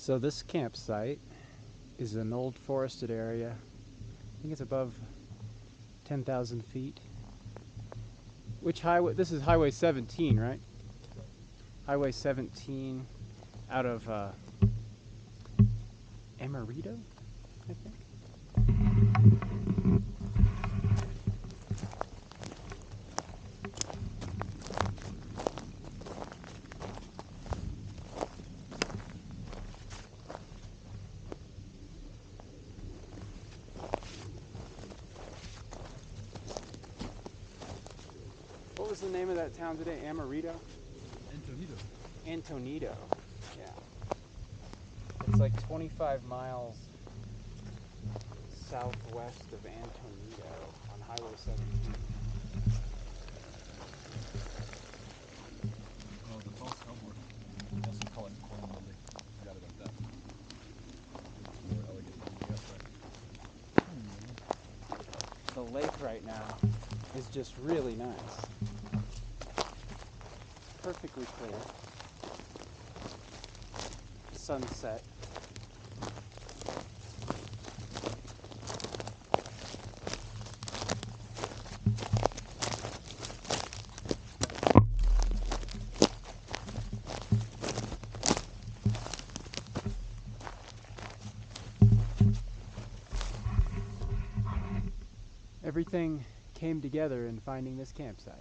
So this campsite is an old forested area. I think it's above 10,000 feet. Which highway? This is Highway 17, right? Highway 17 out of Amarillo, I think. What was the name of that town today? Amarillo? Antonito. Yeah. It's like 25 miles southwest of Antonito on Highway 17. Oh, the tall snowboard. They also call it corn lily. Forgot about that. More elegant than the The lake right now is just really nice. Perfectly clear. Sunset. Everything came together in finding this campsite.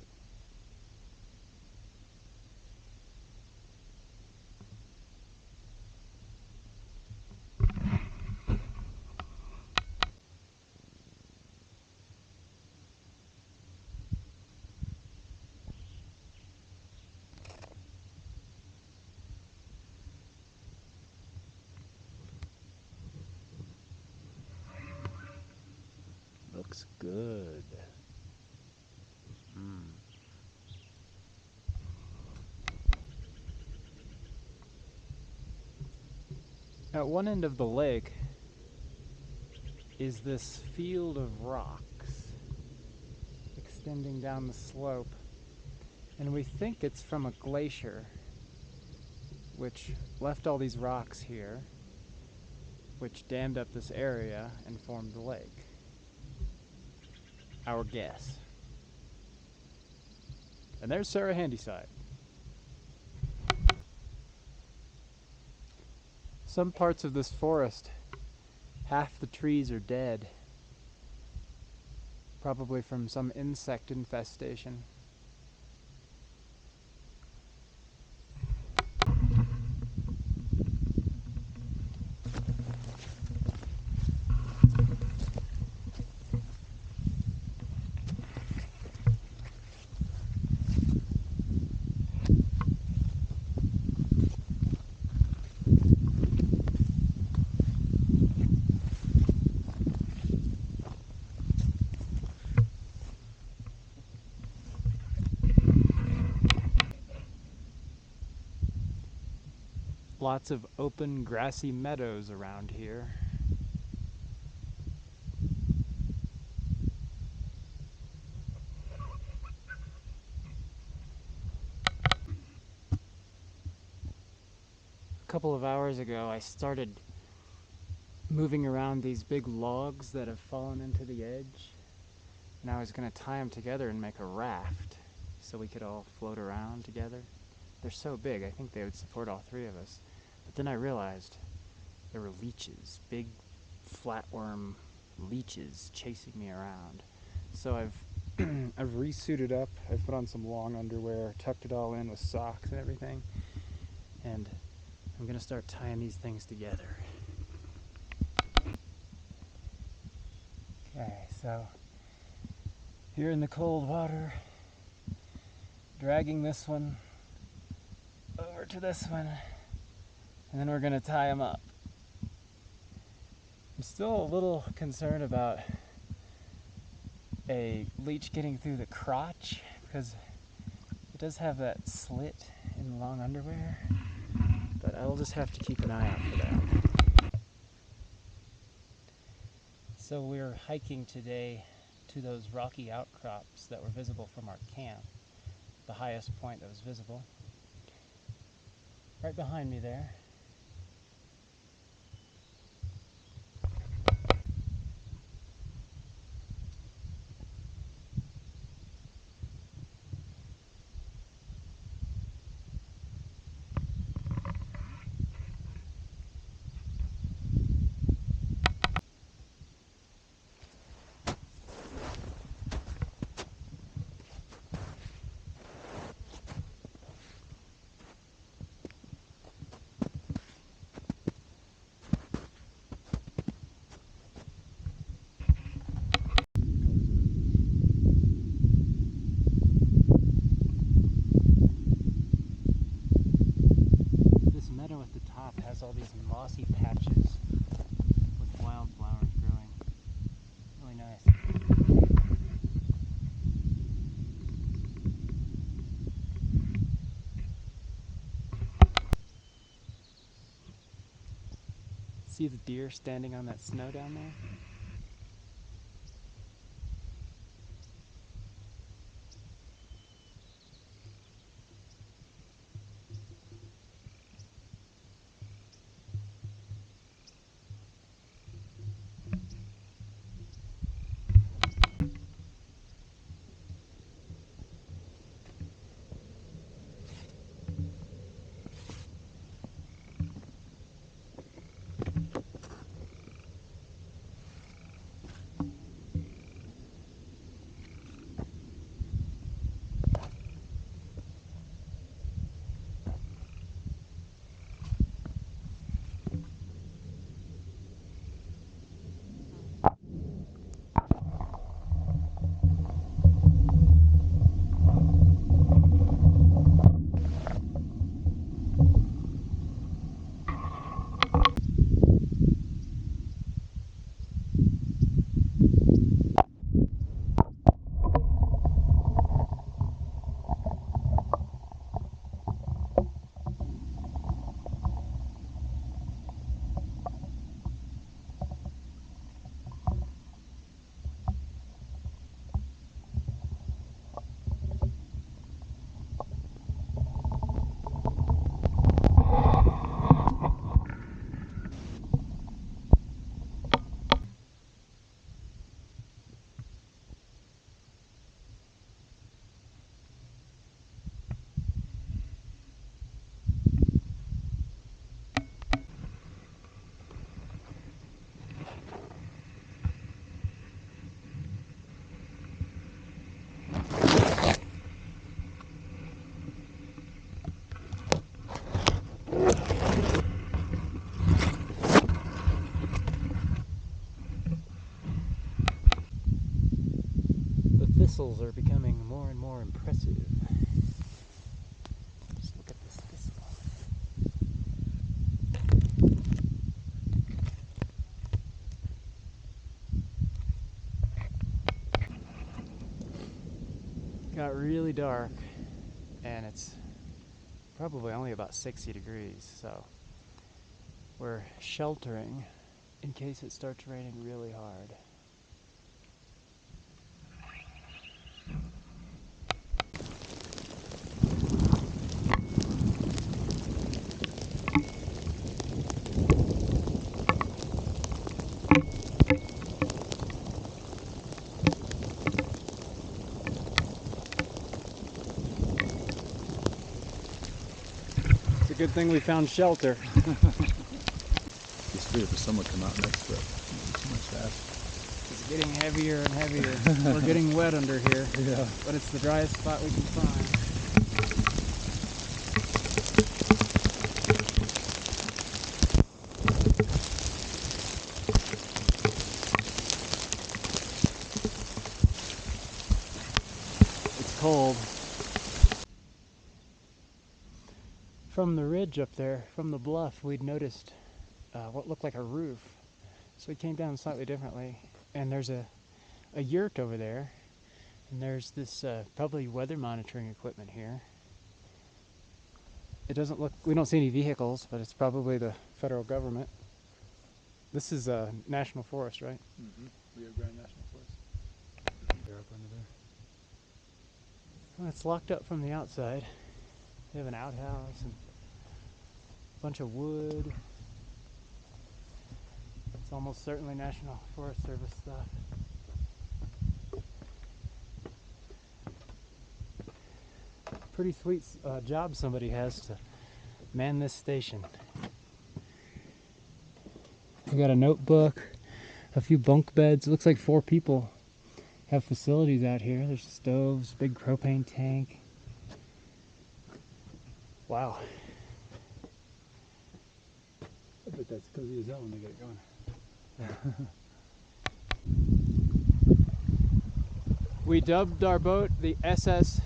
Looks good. At one end of the lake is this field of rocks extending down the slope, and we think it's from a glacier which left all these rocks here, which dammed up this area and formed the lake. Our guess. And there's Sarah Handyside. Some parts of this forest, half the trees are dead, probably from some insect infestation. Lots of open grassy meadows around here. A couple of hours ago I started moving around these big logs that have fallen into the edge, and I was going to tie them together and make a raft so we could all float around together. They're so big, I think they would support all three of us. But then I realized there were leeches, big flatworm leeches chasing me around. So I've resuited up. I've put on some long underwear, tucked it all in with socks and everything, and I'm gonna start tying these things together. Okay, so here in the cold water, dragging this one over to this one, and then we're gonna tie them up. I'm still a little concerned about a leech getting through the crotch because it does have that slit in the long underwear, but I'll just have to keep an eye out for that. So we're hiking today to those rocky outcrops that were visible from our camp, the highest point that was visible. Right behind me there See the deer standing on that snow down there? The thistles are becoming more and more impressive. Just look at this thistle. Got really dark, and it's probably only about 60 degrees, so we're sheltering in case it starts raining really hard. It's a good thing we found shelter. Just figured the sun would come out next, but too much fast. It's getting heavier and heavier. We're getting wet under here, Yeah. but it's the driest spot we can find. It's cold. From the ridge up there, from the bluff, we'd noticed what looked like a roof. So we came down slightly differently, and there's a yurt over there, and there's this probably weather monitoring equipment here. It doesn't look, we don't see any vehicles, but it's probably the federal government. This is a national forest, right? Mm-hmm. Rio Grande National Forest. They're up under there. Well, it's locked up from the outside. They have an outhouse and a bunch of wood. It's almost certainly National Forest Service stuff. Pretty sweet job somebody has to man this station. We got a notebook, a few bunk beds. It looks like 4 people have facilities out here. There's stoves, big propane tank. Wow. I bet that's cozy as hell when they get it going. We dubbed our boat the SS,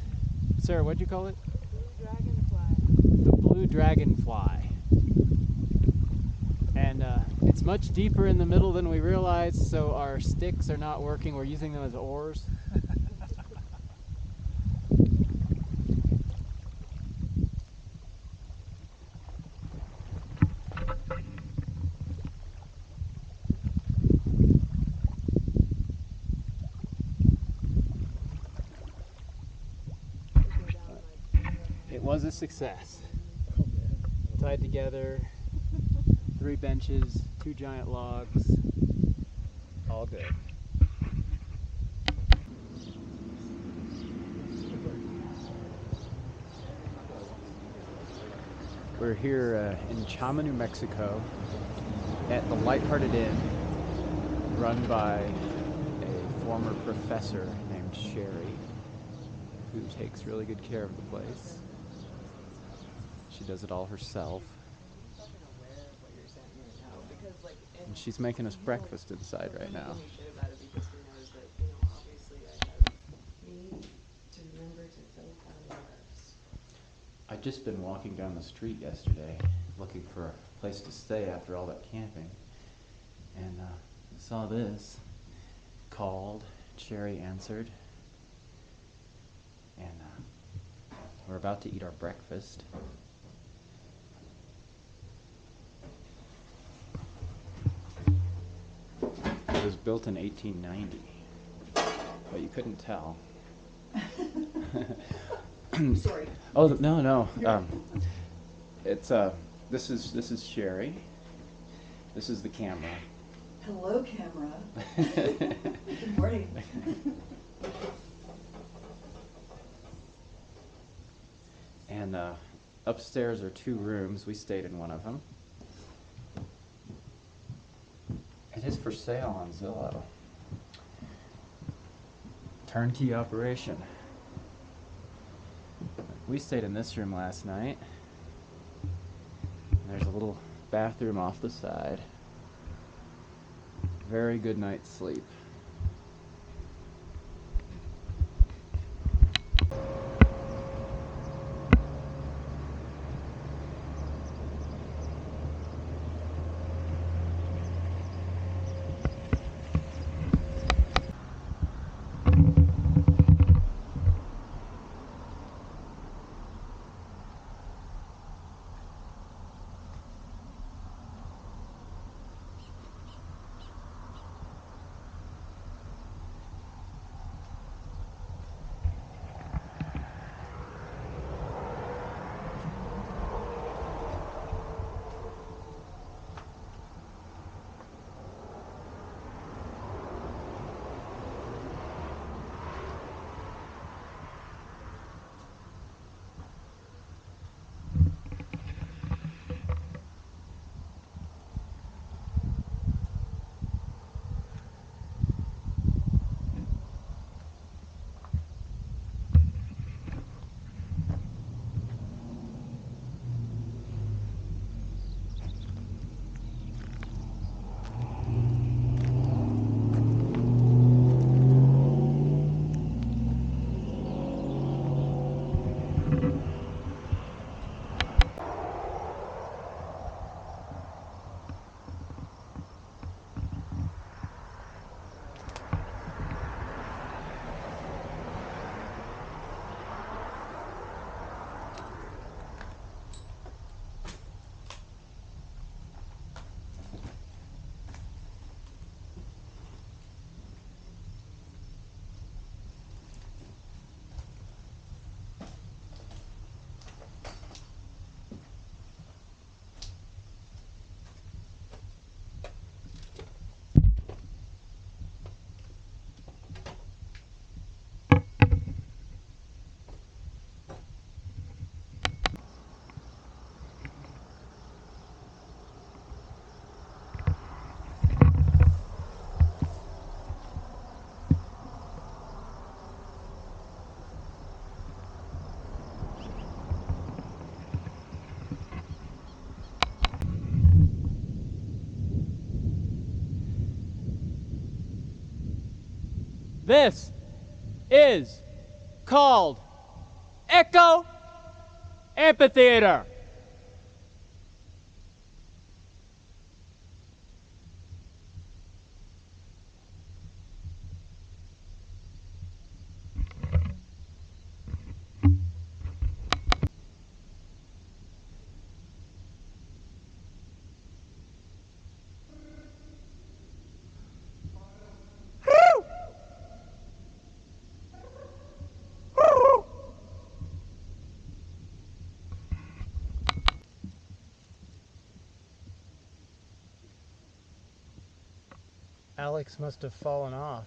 Sarah, what'd you call it? Blue Dragonfly. The Blue Dragonfly. And it's much deeper in the middle than we realized, so our sticks are not working. We're using them as oars. It was a success. Oh man. Tied together, 3 benches, 2 giant logs, all good. We're here in Chama, New Mexico, at the Lighthearted Inn, run by a former professor named Sherry, who takes really good care of the place. She does it all herself. Fucking aware of what you're saying right now, because like, And she's making us breakfast inside right now. Give me shit about it because he knows that, you know, obviously I have need to remember to fill calendars. I'd just been walking down the street yesterday, looking for a place to stay after all that camping, and saw this. Called, Sherry answered, and we're about to eat our breakfast. It was built in 1890, but you couldn't tell. Sorry. Oh no. It's this is Sherry. This is the camera. Hello, camera. Good morning. And upstairs are 2 rooms. We stayed in one of them. It is for sale on Zillow. Turnkey operation. We stayed in this room last night. There's a little bathroom off the side. Very good night's sleep. This is called Echo Amphitheater. Alex must have fallen off.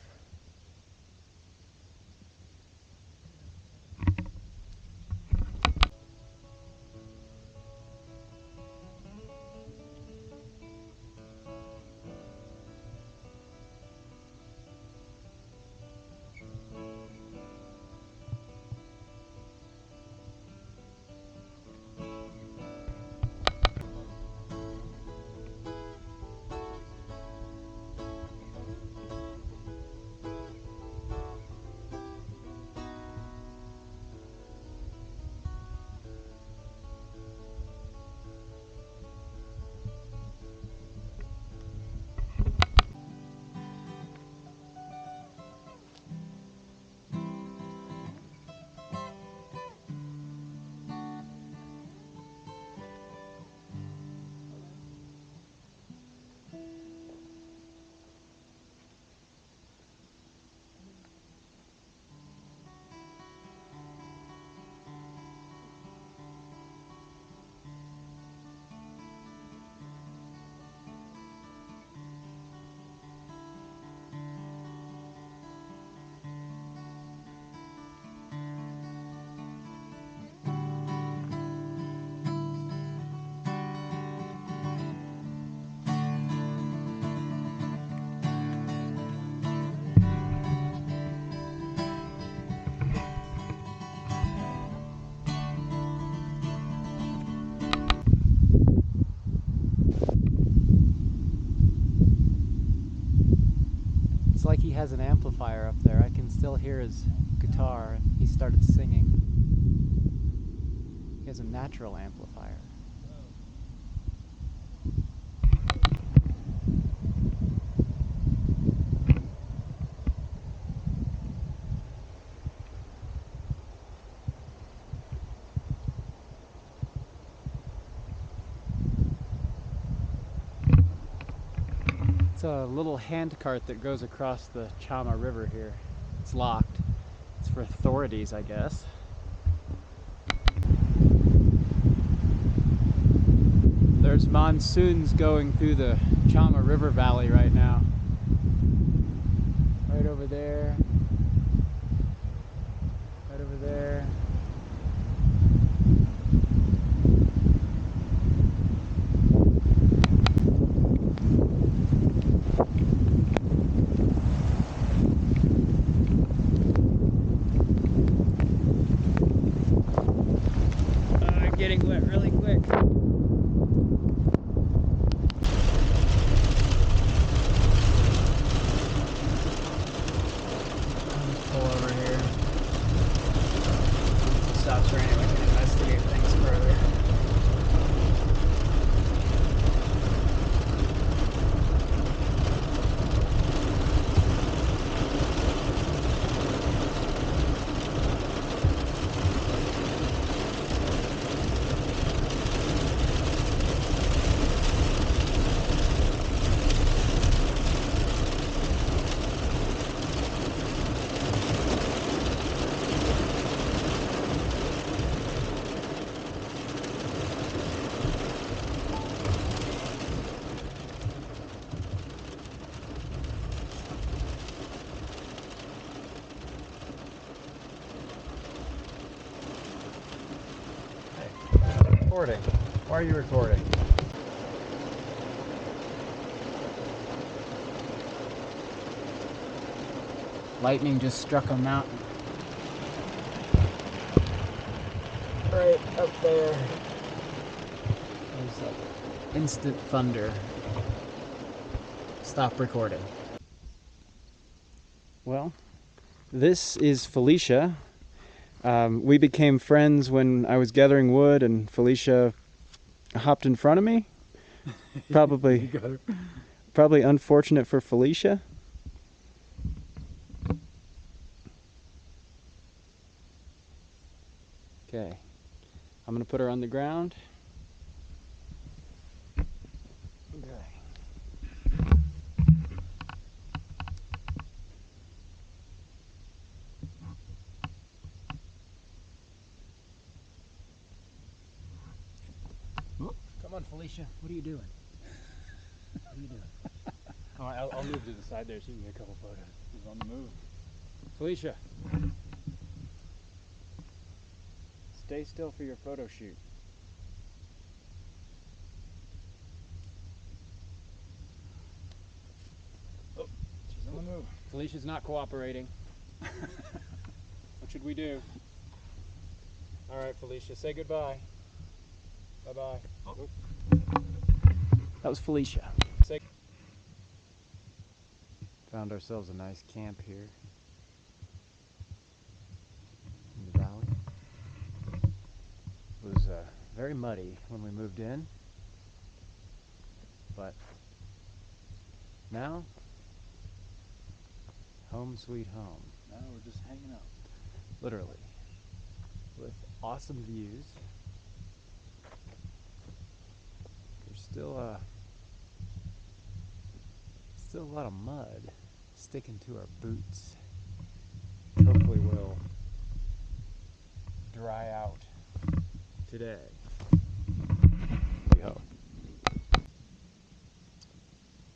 It's like he has an amplifier up there. I can still hear his guitar, and he started singing. He has a natural amplifier. It's a little hand cart that goes across the Chama River here. It's locked. It's for authorities, I guess. There's monsoons going through the Chama River Valley right now. Right over there. Right over there. Getting wet really quick. Pull over here. Stops raining, we can investigate things further. Recording. Why are you recording? Lightning just struck a mountain. Right up there. There's like instant thunder. Stop recording. Well, this is Felicia. We became friends when I was gathering wood and Felicia hopped in front of me. Probably unfortunate for Felicia. Okay, I'm gonna put her on the ground. Okay. Come on, Felicia. What are you doing? What are you doing? Oh, I'll move to the side there so you can get a couple photos. He's on the move. Felicia, stay still for your photo shoot. Oh, she's on the move. Felicia's not cooperating. What should we do? All right, Felicia, say goodbye. Bye-bye. Oh. That was Felicia. Found ourselves a nice camp here in the valley. It was very muddy when we moved in, but now, home sweet home. Now we're just hanging out. Literally. With awesome views. There's still a lot of mud sticking to our boots. Hopefully we'll dry out today. We hope.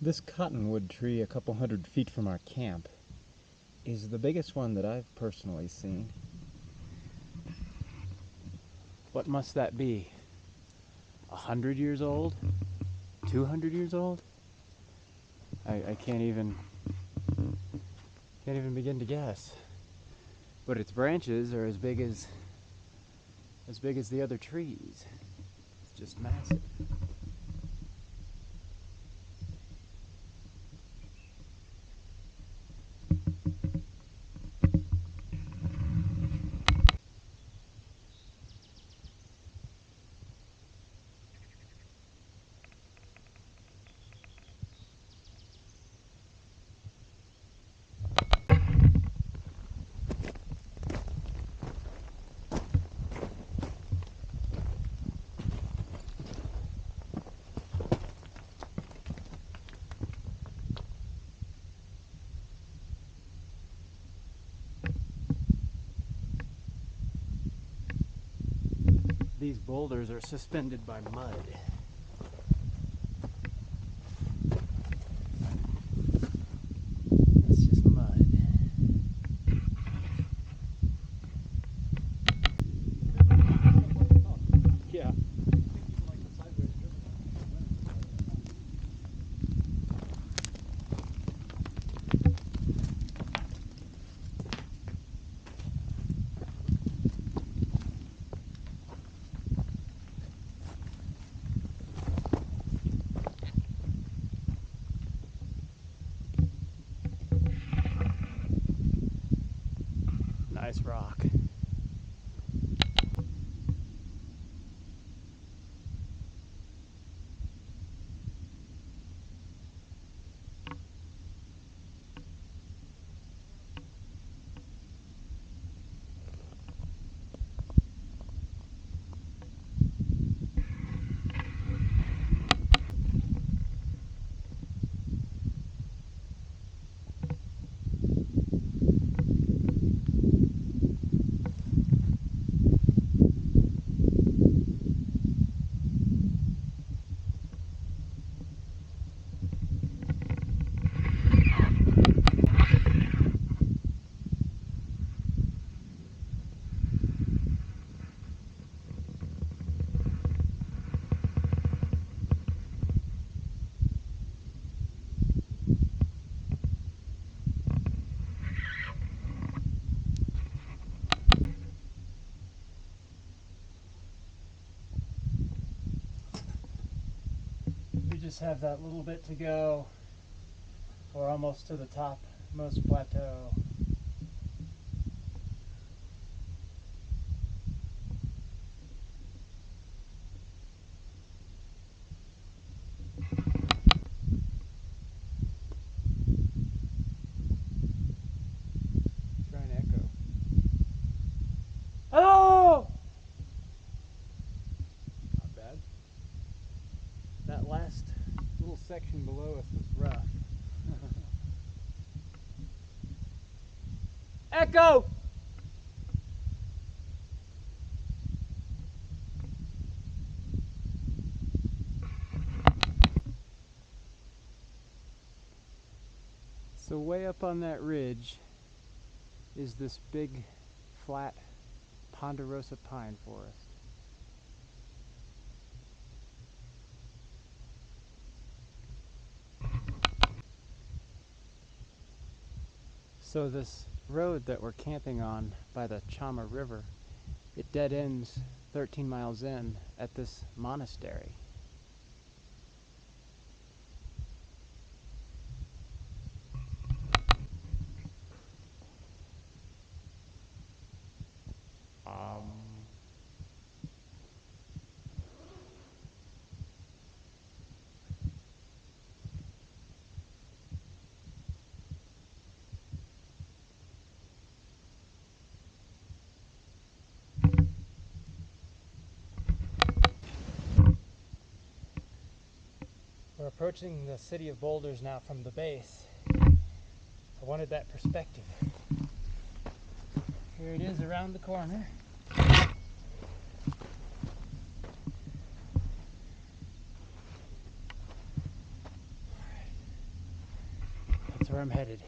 This cottonwood tree a couple hundred feet from our camp is the biggest one that I've personally seen. What must that be? 100 years old? 200 years old? I can't even begin to guess. But its branches are as big as the other trees. It's just massive. These boulders are suspended by mud. That's just mud. Yeah. Nice rock. We just have that little bit to go. We're almost to the topmost plateau. Try and echo. Hello! Not bad. That last little section below us was rough. Echo! So way up on that ridge is this big, flat ponderosa pine forest. So this road that we're camping on by the Chama River, it dead ends 13 miles in at this monastery. We're approaching the city of Boulders now from the base. I wanted that perspective. Here it is around the corner. That's where I'm headed.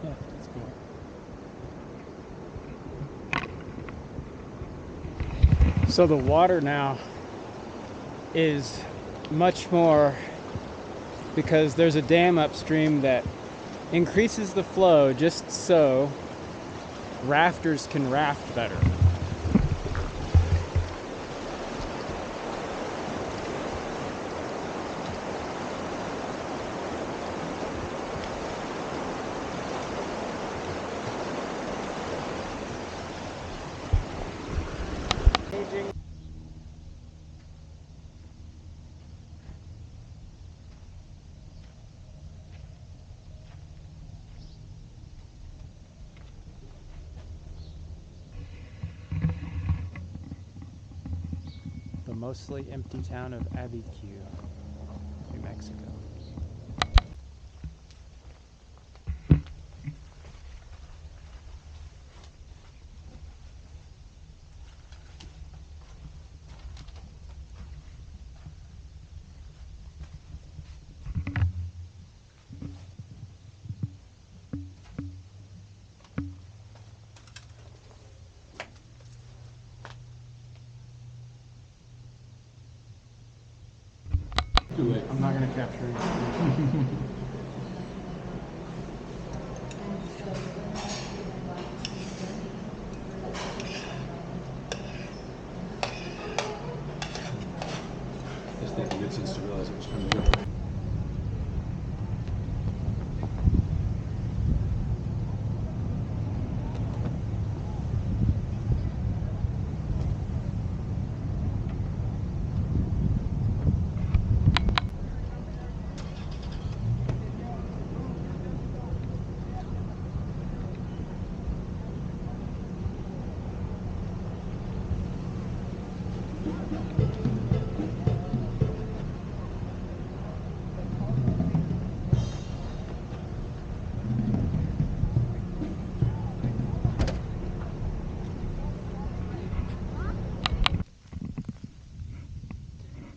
Yeah, that's cool. So the water now is much more, because there's a dam upstream that increases the flow just so rafters can raft better. The mostly empty town of Abiquiu, New Mexico. I'm not going to capture it. It's taking a good sense to realize it was coming up.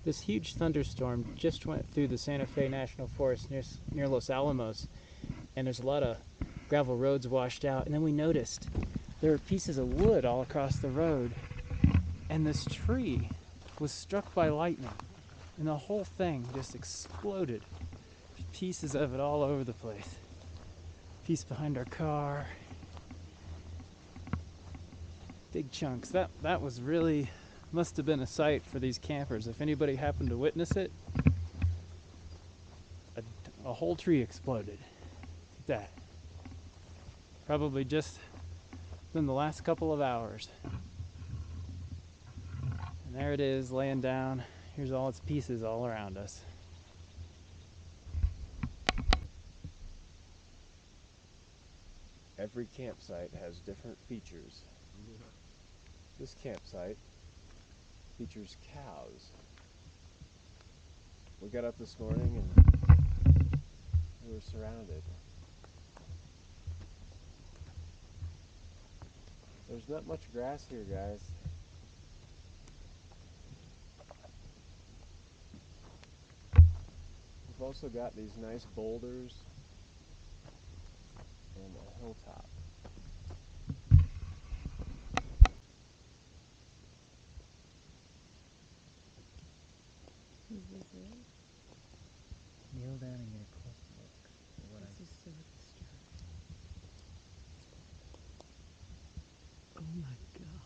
This huge thunderstorm just went through the Santa Fe National Forest near Los Alamos, and there's a lot of gravel roads washed out. And then we noticed there were pieces of wood all across the road, and this tree was struck by lightning, and the whole thing just exploded. There's pieces of it all over the place. Piece behind our car. Big chunks. That was really, must have been a sight for these campers. If anybody happened to witness it, a whole tree exploded. Like that. Probably just in the last couple of hours. And there it is, laying down. Here's all its pieces all around us. Every campsite has different features. This campsite features cows. We got up this morning and we were surrounded. There's not much grass here, guys. We've also got these nice boulders and a hilltop. Is this it? Kneel down and get a close look. This is so disturbing. Oh my god.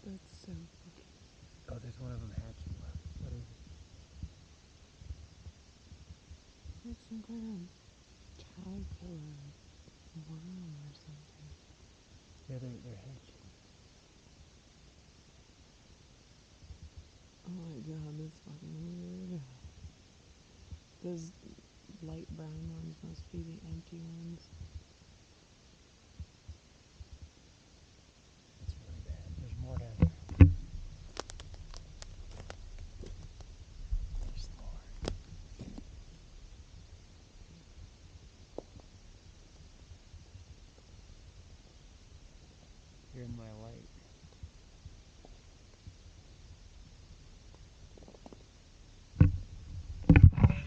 That's so fucking... Oh, there's one of them hatching. What is it? Like some kind of caterpillar worm or something. Yeah, they're hatching. Oh my god, that's fucking weird. Those light brown ones must be the empty ones. That's really bad. There's more down there. There's more. You're in my light.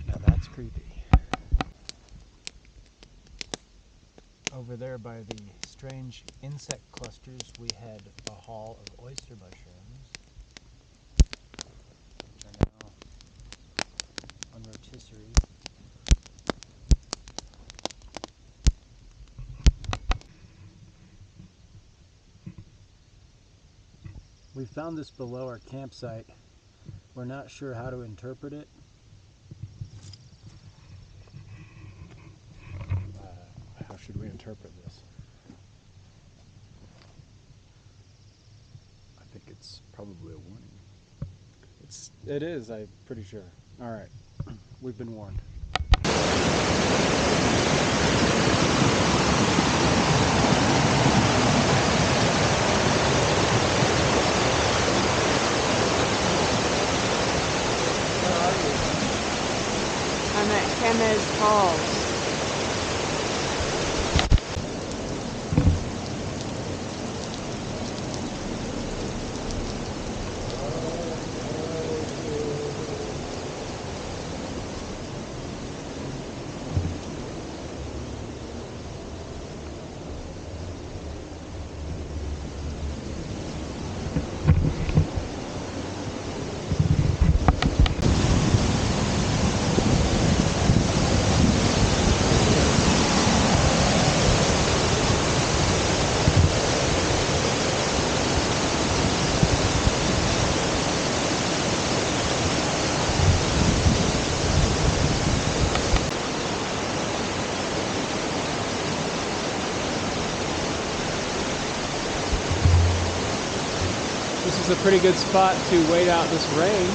Now that's creepy. Over there by the strange insect clusters, we had a haul of oyster mushrooms, which are now on rotisserie. We found this below our campsite. We're not sure how to interpret it. How should we interpret this? I think it's probably a warning. It is, I'm pretty sure. All right, we've been warned. I'm at Chama's Falls. This is a pretty good spot to wait out this rain.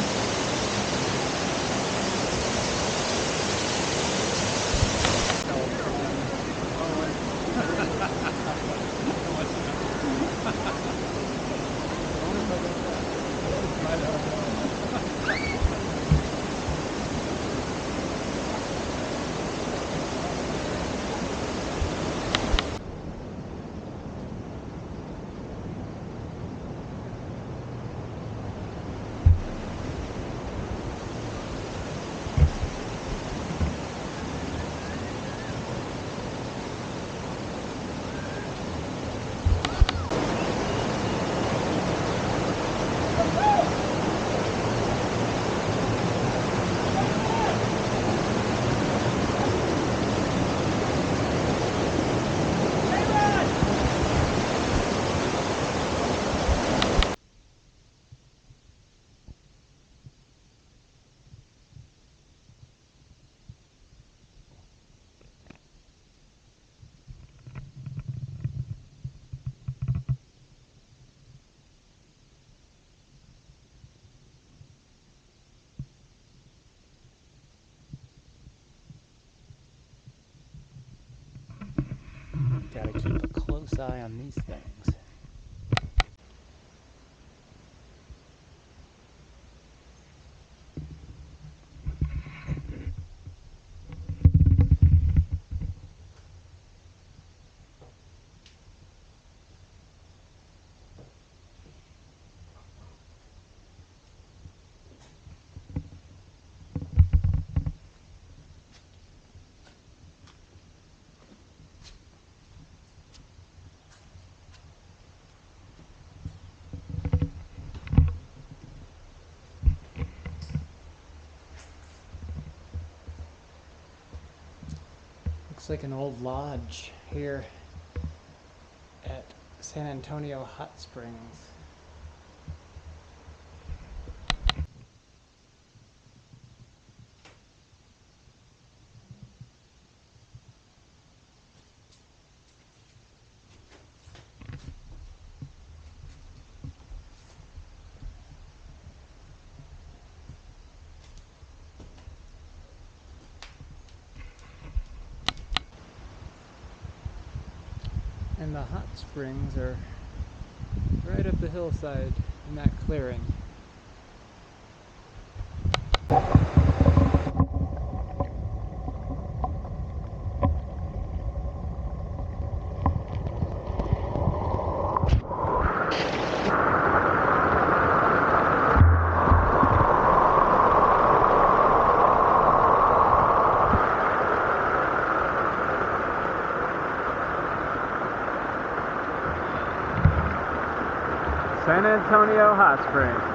Gotta keep a close eye on these things. Looks like an old lodge here at San Antonio Hot Springs. And the hot springs are right up the hillside in that clearing. San Antonio Hot Springs.